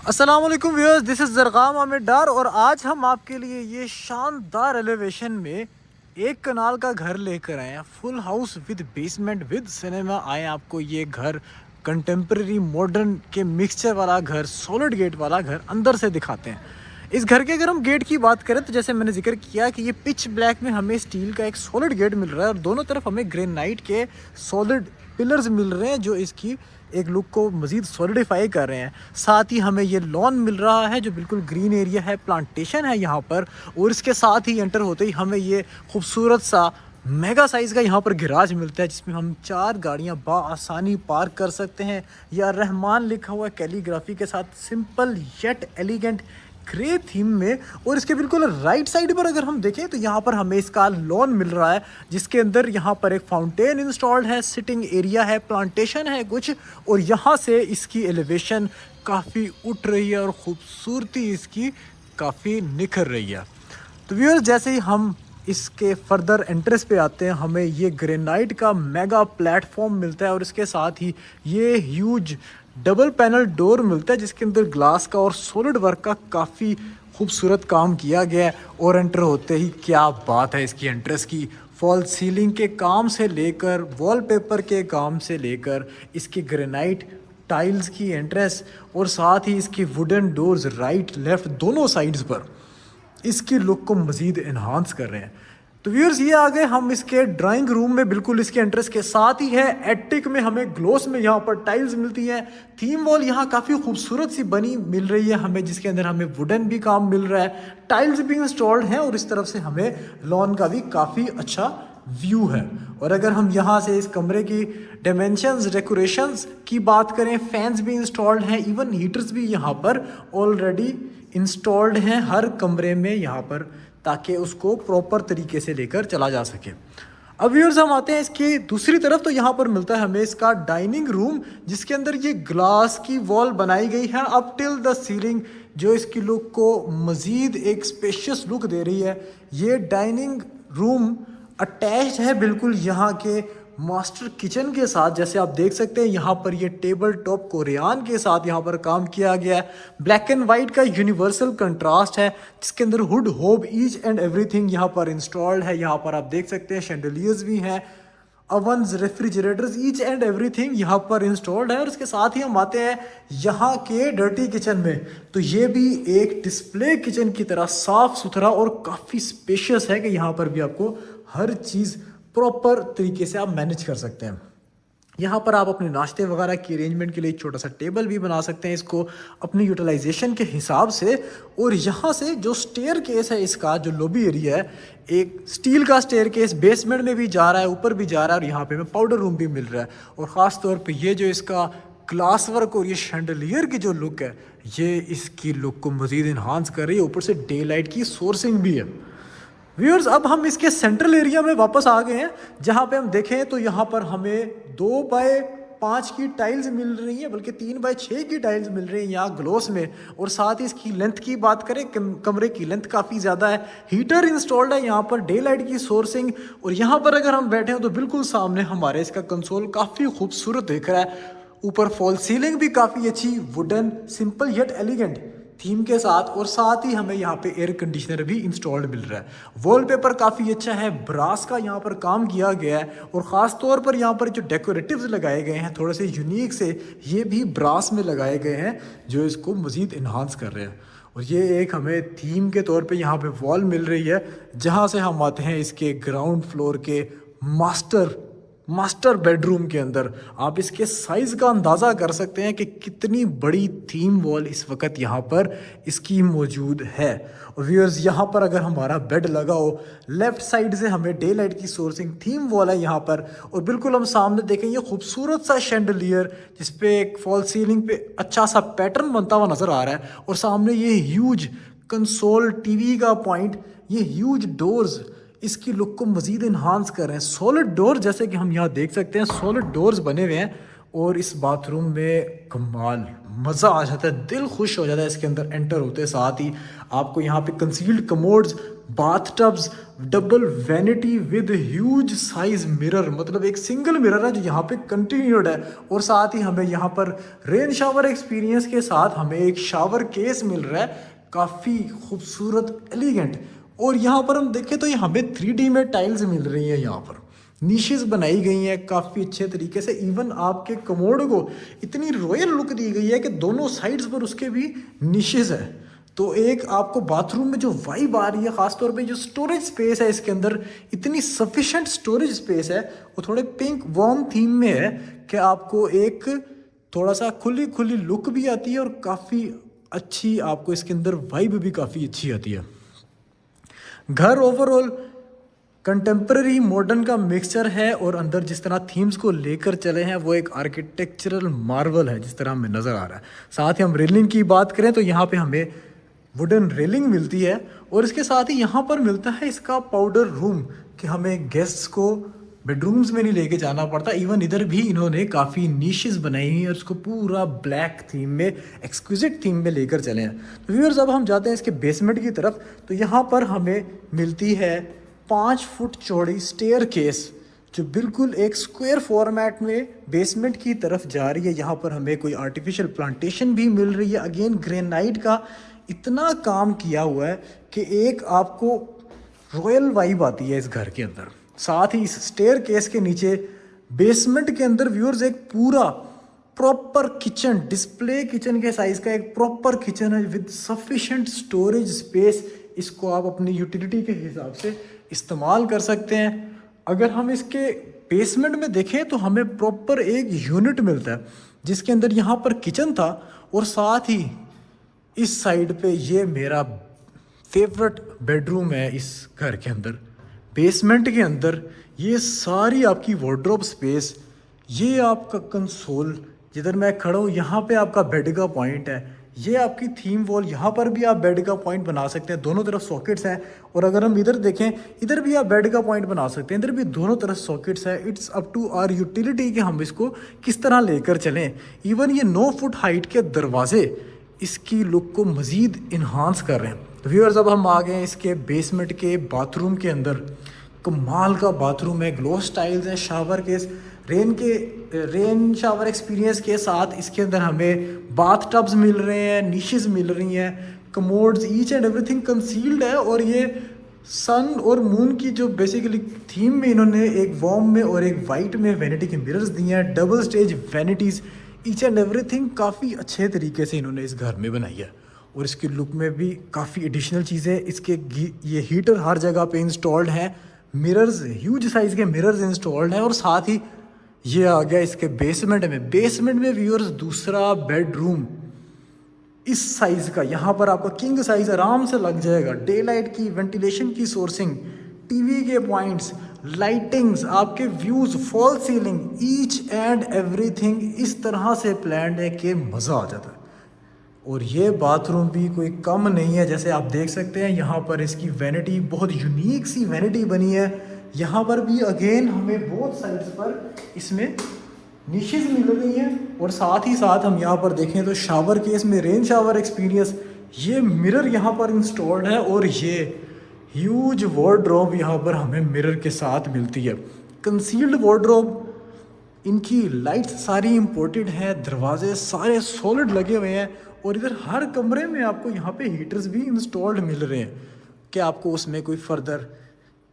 अस्सलाम वालेकुम viewers, this is ज़रग़ाम Aamir डार और आज हम आपके लिए ये शानदार एलिवेशन में एक कनाल का घर लेकर आए हैं। Full house with basement with cinema आए आपको ये घर कंटेम्प्रेरी मॉडर्न के मिक्सचर वाला घर, सॉलिड गेट वाला घर अंदर से दिखाते हैं। इस घर के अगर हम गेट की बात करें तो जैसे मैंने जिक्र किया कि ये पिच ब्लैक में हमें स्टील का एक सॉलिड गेट मिल रहा है और दोनों तरफ हमें ग्रेनाइट के सॉलिड पिलर्स मिल रहे हैं जो इसकी एक लुक को मज़ीद सॉलिडिफाई कर रहे हैं। साथ ही हमें ये लॉन मिल रहा है जो बिल्कुल ग्रीन एरिया है, प्लांटेशन है यहाँ पर, और इसके साथ ही एंटर होते ही हमें ये खूबसूरत सा मेगा साइज़ का यहाँ पर गैराज मिलता है जिसमें हम 4 गाड़ियाँ आसानी पार्क कर सकते हैं। या रहमान लिखा हुआ कैलीग्राफी के साथ simple yet elegant grey theme में। और इसके बिल्कुल राइट साइड पर अगर हम देखें तो यहाँ पर हमें इसका लॉन मिल रहा है जिसके अंदर यहाँ पर एक फाउंटेन इंस्टॉल्ड है, सिटिंग एरिया है, प्लांटेशन है कुछ, और यहाँ से इसकी एलिवेशन काफ़ी उठ रही है और ख़ूबसूरती इसकी काफ़ी निखर रही है। तो व्यूअर्स, जैसे ही हम इसके फर्दर एंट्रेंस पे आते हैं हमें ये ग्रेनाइट का मेगा प्लेटफॉर्म मिलता है और इसके साथ ही ये ह्यूज डबल पैनल डोर मिलता है जिसके अंदर ग्लास का और सॉलिड वर्क का काफ़ी खूबसूरत काम किया गया है। और एंटर होते ही क्या बात है इसकी एंट्रेंस की, फॉल सीलिंग के काम से लेकर वॉलपेपर के काम से लेकर इसकी ग्रेनाइट टाइल्स की एंट्रेंस और साथ ही इसकी वुडन डोर्स राइट लेफ़्ट दोनों साइड्स पर इसकी लुक को मज़ीद इन्हांस कर रहे हैं। तो व्यूअर्स, ये आ गए हम इसके ड्राइंग रूम में, बिल्कुल इसके एंट्रेंस के साथ ही है। एटिक में हमें ग्लोस में यहाँ पर टाइल्स मिलती हैं। थीम वॉल यहाँ काफ़ी खूबसूरत सी बनी मिल रही है हमें, जिसके अंदर हमें वुडन भी काम मिल रहा है, टाइल्स भी इंस्टॉल्ड हैं और इस तरफ से हमें लॉन का भी काफ़ी अच्छा व्यू है। और अगर हम यहाँ से इस कमरे की डायमेंशंस डेकोरेशंस की बात करें, फैंस भी इंस्टॉल्ड हैं, इवन हीटर्स भी यहाँ पर ऑलरेडी इंस्टॉल्ड हैं हर कमरे में यहाँ पर, ताकि उसको प्रॉपर तरीके से लेकर चला जा सके। अब व्यूअर्स, हम आते हैं इसकी दूसरी तरफ। तो यहाँ पर मिलता है हमें इसका डाइनिंग रूम जिसके अंदर ये ग्लास की वॉल बनाई गई है अप टिल द सीलिंग, जो इसकी लुक को मज़ीद एक स्पेशियस लुक दे रही है। ये डाइनिंग रूम अटैच्ड है बिल्कुल यहाँ के मास्टर किचन के साथ। जैसे आप देख सकते हैं यहाँ पर ये टेबल टॉप कोरियान के साथ यहाँ पर काम किया गया है। ब्लैक एंड वाइट का यूनिवर्सल कंट्रास्ट है जिसके अंदर हुड होब ईच एंड एवरीथिंग यहाँ पर इंस्टॉल्ड है। यहाँ पर आप देख सकते हैं शैंडलियर्स भी हैं, ovens, refrigerators, each and everything यहाँ पर इंस्टॉल्ड है। और इसके साथ ही हम आते हैं यहाँ के डर्टी किचन में। तो ये भी एक डिस्प्ले किचन की तरह साफ़ सुथरा और काफ़ी स्पेशियस है कि यहाँ पर भी आपको हर चीज़ प्रॉपर तरीके से आप मैनेज कर सकते हैं। यहाँ पर आप अपने नाश्ते वगैरह की अरेंजमेंट के लिए एक छोटा सा टेबल भी बना सकते हैं इसको अपनी यूटिलाइजेशन के हिसाब से। और यहाँ से जो स्टेयर केस है, इसका जो लॉबी एरिया है, एक स्टील का स्टेयर केस बेसमेंट में भी जा रहा है, ऊपर भी जा रहा है, और यहाँ पे हमें पाउडर रूम भी मिल रहा है। और ख़ास तौर पे ये जो इसका ग्लास वर्क और ये शैंडलियर की जो लुक है, ये इसकी लुक को मज़ीद इन्हांस कर रही है। ऊपर से डे लाइट की सोर्सिंग भी है। व्यूअर्स, अब हम इसके सेंट्रल एरिया में वापस आ गए हैं जहाँ पे हम देखें तो यहाँ पर हमें 2x5 की टाइल्स मिल रही हैं, बल्कि 3x6 की टाइल्स मिल रही हैं यहाँ ग्लोस में। और साथ ही इसकी लेंथ की बात करें, कमरे की लेंथ काफ़ी ज़्यादा है। हीटर इंस्टॉल्ड है यहाँ पर, डे लाइट की सोर्सिंग। और यहाँ पर अगर हम बैठे हैं तो बिल्कुल सामने हमारे इसका कंसोल काफ़ी खूबसूरत दिख रहा है। ऊपर फॉल सीलिंग भी काफ़ी अच्छी wooden simple yet elegant theme के साथ, और साथ ही हमें यहाँ पे एयर कंडीशनर भी इंस्टॉल्ड मिल रहा है। वॉलपेपर काफ़ी अच्छा है, ब्रास का यहाँ पर काम किया गया है। और ख़ास तौर पर यहाँ पर जो डेकोरेटिव्स लगाए गए हैं थोड़े से यूनिक से, ये भी ब्रास में लगाए गए हैं जो इसको मज़ीद इन्हांस कर रहे हैं। और ये एक हमें थीम के तौर पे यहाँ पे वॉल मिल रही है, जहाँ से हम आते हैं इसके ग्राउंड फ्लोर के मास्टर बेडरूम के अंदर। आप इसके साइज़ का अंदाज़ा कर सकते हैं कि कितनी बड़ी थीम वॉल इस वक्त यहाँ पर इसकी मौजूद है। और व्यूअर्स, यहाँ पर अगर हमारा बेड लगा हो, लेफ़्ट साइड से हमें डे लाइट की सोर्सिंग थीम वॉल है यहाँ पर। और बिल्कुल हम सामने देखें ये खूबसूरत सा शैंडलियर जिस पे एक फॉल सीलिंग पे अच्छा सा पैटर्न बनता हुआ नज़र आ रहा है। और सामने ये ह्यूज कंसोल टीवी का पॉइंट, ये ह्यूज डोर्स इसकी लुक को मज़ीद इन्हांस कर रहे हैं। सॉलिड डोर, जैसे कि हम यहाँ देख सकते हैं, सॉलिड डोर्स बने हुए हैं और इस बाथरूम में कमाल मज़ा आ जाता है, दिल खुश हो जाता है इसके अंदर एंटर होते साथ ही। आपको यहाँ पे concealed commodes, bath tubs, double vanity with huge size mirror, मतलब एक सिंगल मिरर है जो यहाँ पे कंटिन्यूड है। और साथ ही हमें यहाँ पर रेन शावर एक्सपीरियंस के साथ हमें एक शावर केस मिल रहा है, काफ़ी खूबसूरत एलिगेंट। और यहाँ पर हम देखें तो ये हमें 3D में टाइल्स मिल रही हैं, यहाँ पर नीशेस बनाई गई हैं काफ़ी अच्छे तरीके से। इवन आपके कमोड को इतनी रॉयल लुक दी गई है कि दोनों साइड्स पर उसके भी नीशेस है। तो एक आपको बाथरूम में जो वाइब आ रही है, ख़ासतौर पे जो स्टोरेज स्पेस है इसके अंदर, इतनी सफिशेंट स्टोरेज स्पेस है। वो थोड़े पिंक वार्म थीम में है कि आपको एक थोड़ा सा खुली खुली लुक भी आती है और काफ़ी अच्छी आपको इसके अंदर वाइब भी काफ़ी अच्छी आती है। घर ओवरऑल कंटेम्प्रेरी मॉडर्न का मिक्सचर है और अंदर जिस तरह थीम्स को लेकर चले हैं वो एक आर्किटेक्चरल मार्वल है जिस तरह हमें नज़र आ रहा है। साथ ही हम रेलिंग की बात करें तो यहाँ पे हमें वुडन रेलिंग मिलती है और इसके साथ ही यहाँ पर मिलता है इसका पाउडर रूम कि हमें गेस्ट्स को बेडरूम्स में नहीं लेके जाना पड़ता। इवन इधर भी इन्होंने काफ़ी नीशेस बनाई हुई हैं और उसको पूरा ब्लैक थीम में, एक्सक्विजिट थीम में लेकर चले हैं। तो व्यूअर्स अब हम जाते हैं इसके बेसमेंट की तरफ। तो यहाँ पर हमें मिलती है 5 फुट चौड़ी स्टेयर केस जो बिल्कुल एक स्क्वायर फॉर्मेट में बेसमेंट की तरफ जा रही है। यहाँ पर हमें कोई आर्टिफिशियल प्लांटेशन भी मिल रही है। अगेन ग्रेनाइट का इतना काम किया हुआ है कि एक आपको रॉयल वाइब आती है इस घर के अंदर। साथ ही इस स्टेयर केस के नीचे बेसमेंट के अंदर व्यूअर्स एक पूरा प्रॉपर किचन, डिस्प्ले किचन के साइज का एक प्रॉपर किचन है विद सफिशिएंट स्टोरेज स्पेस। इसको आप अपनी यूटिलिटी के हिसाब से इस्तेमाल कर सकते हैं। अगर हम इसके बेसमेंट में देखें तो हमें प्रॉपर एक यूनिट मिलता है जिसके अंदर यहाँ पर किचन था और साथ ही इस साइड पे ये मेरा फेवरेट बेडरूम है इस घर के अंदर। बेसमेंट के अंदर ये सारी आपकी वार्डरोब स्पेस, ये आपका कंसोल जिधर मैं खड़ा हूँ यहाँ पे आपका बेड का पॉइंट है, ये आपकी थीम वॉल, यहाँ पर भी आप बेड का पॉइंट बना सकते हैं। दोनों तरफ सॉकेट्स हैं और अगर हम इधर देखें इधर भी आप बेड का पॉइंट बना सकते हैं। इधर भी दोनों तरफ सॉकेट्स हैं। It's up to our utility कि हम इसको किस तरह लेकर चलें। इवन ये 9 फुट हाइट के दरवाजे इसकी लुक को मज़ीद इन्हांस कर रहे हैं। व्यूअर्स अब हम आ गए हैं इसके बेसमेंट के बाथरूम के अंदर। कमाल का बाथरूम है, ग्लोस टाइल्स हैं, shower case, rain shower experience के साथ इसके अंदर हमें बाथ टब्स मिल रहे हैं, नीशेस मिल रही हैं, commodes, each and everything concealed है। और ये सन और मून की जो बेसिकली थीम में इन्होंने एक वार्म में और एक वाइट में वैनिटी के मिरर्स दिए हैं, double stage vanities, each and everything काफ़ी अच्छे तरीके से इन्होंने इस घर में बनाई है। और इसकी लुक में भी काफ़ी एडिशनल चीज़ें, इसके ये हीटर हर जगह पे इंस्टॉल्ड हैं, मिरर्स, ह्यूज साइज़ के मिरर्स इंस्टॉल्ड हैं। और साथ ही ये आ गया इसके बेसमेंट में। बेसमेंट में व्यूअर्स दूसरा बेडरूम इस साइज़ का, यहाँ पर आपका किंग साइज़ आराम से लग जाएगा। डे लाइट की, वेंटिलेशन की सोर्सिंग, टीवी के पॉइंट्स, लाइटिंग्स, आपके views, fall ceiling, each and everything इस तरह से प्लान्ड है कि मज़ा आ जाता है। और ये बाथरूम भी कोई कम नहीं है, जैसे आप देख सकते हैं यहाँ पर इसकी वैनिटी बहुत यूनिक सी वैनिटी बनी है। यहाँ पर भी अगेन हमें बोथ साइड्स पर इसमें निशेज मिल रही हैं। और साथ ही साथ हम यहाँ पर देखें तो शावर केस में रेन शावर एक्सपीरियंस, ये मिरर यहाँ पर इंस्टॉल्ड है और ये ह्यूज वार्डरोब यहाँ पर हमें मिरर के साथ मिलती है। कंसील्ड वार्डरोब, इनकी लाइट्स सारी इंपोर्टेड हैं, दरवाजे सारे सॉलिड लगे हुए हैं। और इधर हर कमरे में आपको यहाँ पे हीटर्स भी इंस्टॉल्ड मिल रहे हैं कि आपको उसमें कोई फर्दर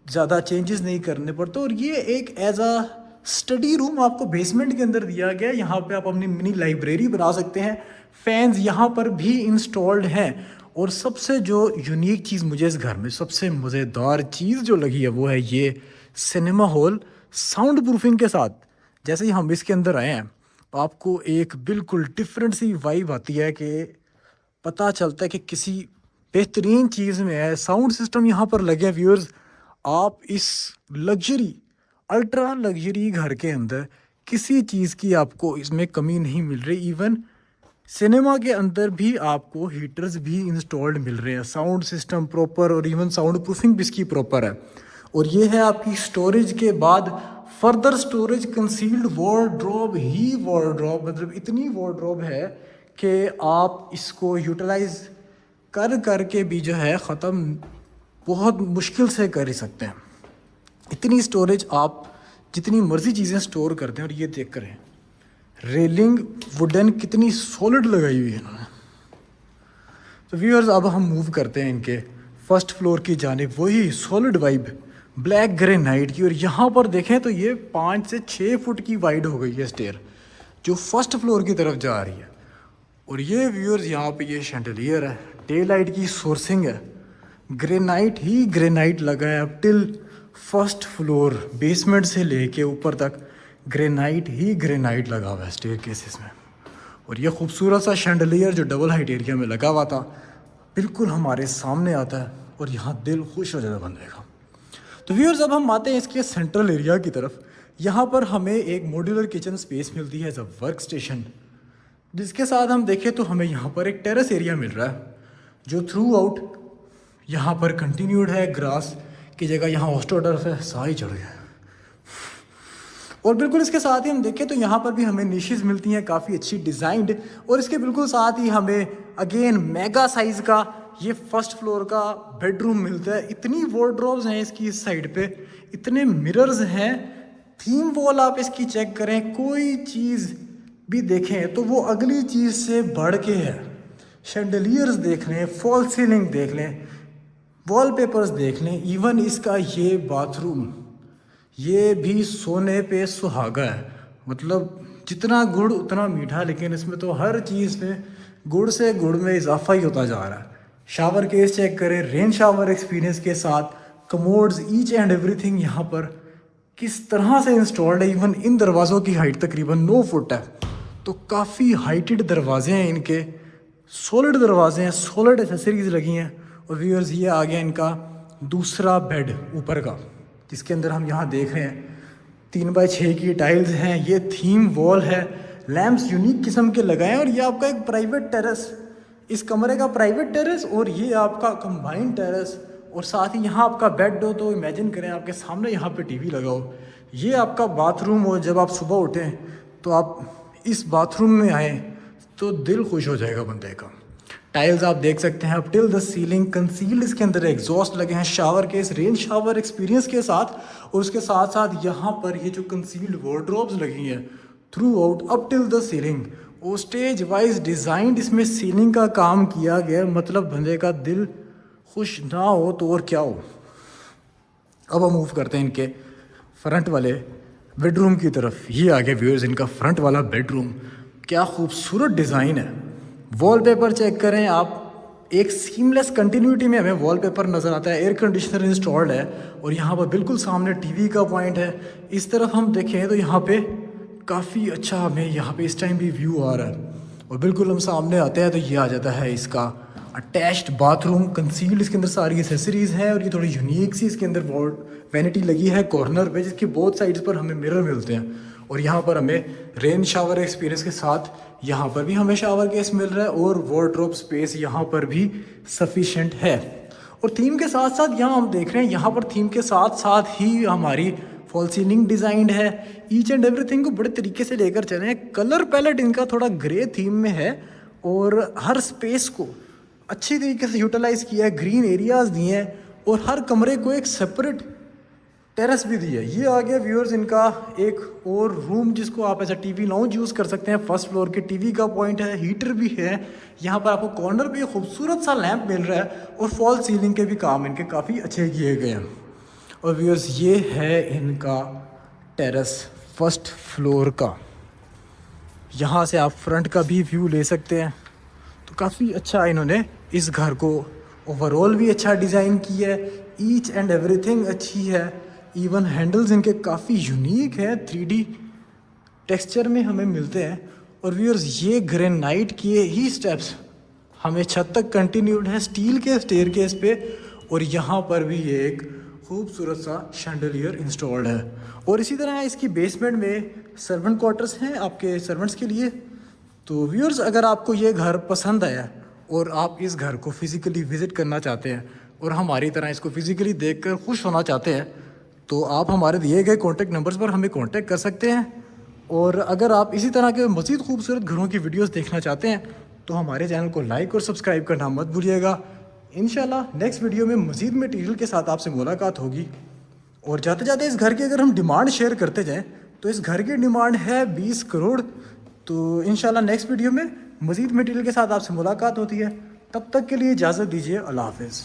ज़्यादा चेंजेस नहीं करने पड़ते। और ये एक एज अ स्टडी रूम आपको बेसमेंट के अंदर दिया गया है। यहाँ पे आप अपनी मिनी लाइब्रेरी बना सकते हैं। फैंस यहाँ पर भी इंस्टॉल्ड हैं। और सबसे जो यूनिक चीज़ मुझे इस घर में सबसे मज़ेदार चीज़ जो लगी है वो है ये सिनेमा हॉल साउंड प्रूफिंग के साथ। जैसे ही हम इसके अंदर आए हैं आपको एक बिल्कुल डिफरेंट सी वाइब आती है कि पता चलता है कि किसी बेहतरीन चीज़ में है। साउंड सिस्टम यहाँ पर लगे हैं व्यूअर्स। आप इस लग्जरी, अल्ट्रा लग्जरी घर के अंदर किसी चीज़ की आपको इसमें कमी नहीं मिल रही। इवन सिनेमा के अंदर भी आपको हीटर्स भी इंस्टॉल्ड मिल रहे हैं, साउंड सिस्टम प्रॉपर और इवन साउंड प्रूफिंग भी इसकी प्रॉपर है। और ये है आपकी स्टोरेज के बाद फर्दर स्टोरेज कंसील्ड वार्डरोब ही वार्डरोब, मतलब इतनी वार्डरोब है कि आप इसको यूटिलाइज कर करके भी जो है ख़त्म बहुत मुश्किल से कर ही सकते हैं। इतनी स्टोरेज, आप जितनी मर्ज़ी चीज़ें स्टोर करते हैं। और ये देख करें रेलिंग वुडन कितनी सॉलिड लगाई हुई है इन्होंने। तो व्यूअर्स अब हम मूव करते हैं इनके फर्स्ट फ्लोर की जानिब। वही सॉलिड वाइब ब्लैक ग्रेनाइट की। और यहाँ पर देखें तो ये 5 से 6 फुट की वाइड हो गई है स्टेयर जो फर्स्ट फ्लोर की तरफ जा रही है। और ये व्यूअर्स यहाँ पे ये शैंडलियर है, डे लाइट की सोर्सिंग है, ग्रेनाइट ही ग्रेनाइट लगा है अब टिल फर्स्ट फ्लोर, बेसमेंट से लेके ऊपर तक ग्रेनाइट ही ग्रेनाइट लगा हुआ है स्टेयर केसेस में। और ये खूबसूरत सा शैंडलियर जो डबल हाइट एरिया में लगा हुआ था बिल्कुल हमारे सामने आता है और यहाँ दिल खुश हो जाता बंदे का। तो व्यूअर्स अब हम आते हैं इसके सेंट्रल एरिया की तरफ। यहाँ पर हमें एक मॉड्यूलर किचन स्पेस मिलती है एज अ वर्क स्टेशन, जिसके साथ हम देखें तो हमें यहाँ पर एक टेरेस एरिया मिल रहा है जो थ्रू आउट यहाँ पर कंटिन्यूड है। ग्रास की जगह यहाँ ऑस्ट्रोटर्फ है, साई चढ़ गया। और बिल्कुल इसके साथ ही हम देखें तो यहाँ पर भी हमें निशेज़ मिलती हैं काफ़ी अच्छी डिज़ाइंड। और इसके बिल्कुल साथ ही हमें अगेन मेगा साइज़ का ये फर्स्ट फ्लोर का बेडरूम मिलता है। इतनी वार्डरोब्स हैं इसकी इस साइड पे, इतने मिरर्स हैं, थीम वॉल आप इसकी चेक करें, कोई चीज़ भी देखें तो वो अगली चीज़ से बढ़ के है। शैंडलियर्स देख लें, फॉल सीलिंग देख लें, वॉलपेपर्स देख लें, इवन इसका ये बाथरूम ये भी सोने पे सुहागा है। मतलब जितना गुड़ उतना मीठा, लेकिन इसमें तो हर चीज़ में गुड़ से गुड़ में इजाफा ही होता जा रहा है। शावर केस चेक करें, रेन शावर एक्सपीरियंस के साथ कमोड्स, ईच एंड एवरीथिंग यहाँ पर किस तरह से इंस्टॉल्ड है। इवन इन दरवाज़ों की हाइट तकरीबन 9 फुट है, तो काफ़ी हाइटेड दरवाजे हैं इनके, सॉलिड दरवाजे हैं, सॉलिड एसेसरीज लगी हैं। और व्यूअर्स ये आ गया इनका दूसरा बेड ऊपर का, जिसके अंदर हम यहाँ देख रहे हैं 3x6 की टाइल्स हैं, ये थीम वॉल है, लैम्प्स यूनिक किस्म के लगाए हैं। और ये आपका एक प्राइवेट टेरेस, इस कमरे का प्राइवेट टेरेस और ये आपका कंबाइंड टेरेस। और साथ ही यहाँ आपका बेड हो तो इमेजिन करें आपके सामने यहाँ पे टीवी लगा हो, ये आपका बाथरूम हो। जब आप सुबह उठें तो आप इस बाथरूम में आएँ तो दिल खुश हो जाएगा बंदे का। टाइल्स आप देख सकते हैं up till the ceiling, concealed इसके अंदर एग्जॉस्ट लगे हैं, shower case, rain shower experience के साथ। और उसके साथ साथ यहाँ पर ये जो कंसील्ड वार्डरोब्स लगी हैं through out up till the ceiling, और स्टेज वाइज डिज़ाइंड इसमें सीलिंग का काम किया गया। मतलब बंदे का दिल खुश ना हो तो और क्या हो। अब हम मूव करते हैं इनके फ्रंट वाले बेडरूम की तरफ। ये आ गया व्यूअर्स इनका फ्रंट वाला बेडरूम, क्या खूबसूरत डिज़ाइन है। वॉलपेपर चेक करें आप, एक सीमलेस कंटिन्यूटी में हमें वॉलपेपर नज़र आता है। एयर कंडीशनर इंस्टॉल्ड है और यहाँ पर बिल्कुल सामने टीवी का पॉइंट है। इस तरफ हम देखें तो यहाँ पे काफ़ी अच्छा हमें यहाँ पे इस टाइम भी व्यू आ रहा है। और बिल्कुल हम सामने आते हैं तो ये आ जाता है इसका अटैच्ड बाथरूम, कंसील्ड इसके अंदर सारी एसेसरीज़ हैं। और ये थोड़ी यूनिक सी इसके अंदर वैनिटी लगी है कॉर्नर पे, जिसकी बोथ साइड्स पर हमें मिरर मिलते हैं। और यहाँ पर हमें रेन शावर एक्सपीरियंस के साथ यहाँ पर भी हमें शावर केस मिल रहा है और वार्डरोब स्पेस यहाँ पर भी सफिशेंट है। और थीम के साथ साथ यहाँ हम देख रहे हैं यहाँ पर थीम के साथ साथ ही हमारी फॉल सीलिंग डिज़ाइंड है। ईच एंड एवरीथिंग को बड़े तरीके से लेकर चले हैं। कलर पैलेट इनका थोड़ा ग्रे थीम में है और हर स्पेस को अच्छी तरीके से यूटिलाइज़ किया है, ग्रीन एरियाज़ दिए हैं और हर कमरे को एक सेपरेट टेरेस भी दी है। ये आ गया व्यूअर्स इनका एक और रूम, जिसको आप ऐसा टीवी लाउंज यूज़ कर सकते हैं। फर्स्ट फ्लोर के टीवी का पॉइंट है, हीटर भी है। यहाँ पर आपको कॉर्नर पे खूबसूरत सा लैंप मिल रहा है और फॉल सीलिंग के भी काम इनके काफ़ी अच्छे किए गए हैं। और व्यूअर्स ये है इनका टेरेस फर्स्ट फ्लोर का। यहाँ से आप फ्रंट का भी व्यू ले सकते हैं। तो काफ़ी अच्छा इन्होंने इस घर को ओवरऑल भी अच्छा डिज़ाइन किया है। ईच एंड एवरीथिंग अच्छी है। इवन हैंडल्स इनके काफ़ी यूनिक है, 3D टेक्सचर में हमें मिलते हैं। और व्यूअर्स ये ग्रेनाइट के ही स्टेप्स हमें छत तक कंटिन्यूड है स्टील के स्टेयरकेस पे। और यहाँ पर भी ये एक खूबसूरत सा शैंडलियर इंस्टॉल्ड है। और इसी तरह इसकी बेसमेंट में सर्वेंट क्वार्टर्स हैं आपके सर्वेंट्स के लिए। तो व्यूअर्स अगर आपको ये घर पसंद आया और आप इस घर को फिज़िकली विज़िट करना चाहते हैं और हमारी तरह इसको फिज़िकली देखकर खुश होना चाहते हैं, तो आप हमारे दिए गए कॉन्टैक्ट नंबर्स पर हमें कॉन्टैक्ट कर सकते हैं। और अगर आप इसी तरह के मज़ीद खूबसूरत घरों की वीडियोस देखना चाहते हैं तो हमारे चैनल को लाइक और सब्सक्राइब करना मत भूलिएगा। इंशाल्लाह नेक्स्ट वीडियो में मज़ीद मटीरियल के साथ आपसे मुलाकात होगी। और जाते जाते इस घर की अगर हम डिमांड शेयर करते जाएं तो इस घर की डिमांड है 20 करोड़। तो इंशाल्लाह नेक्स्ट वीडियो में मज़ीद मटीरियल के साथ आपसे मुलाकात होती है। तब तक के लिए इजाज़त दीजिए। अल्लाह हाफ़िज़।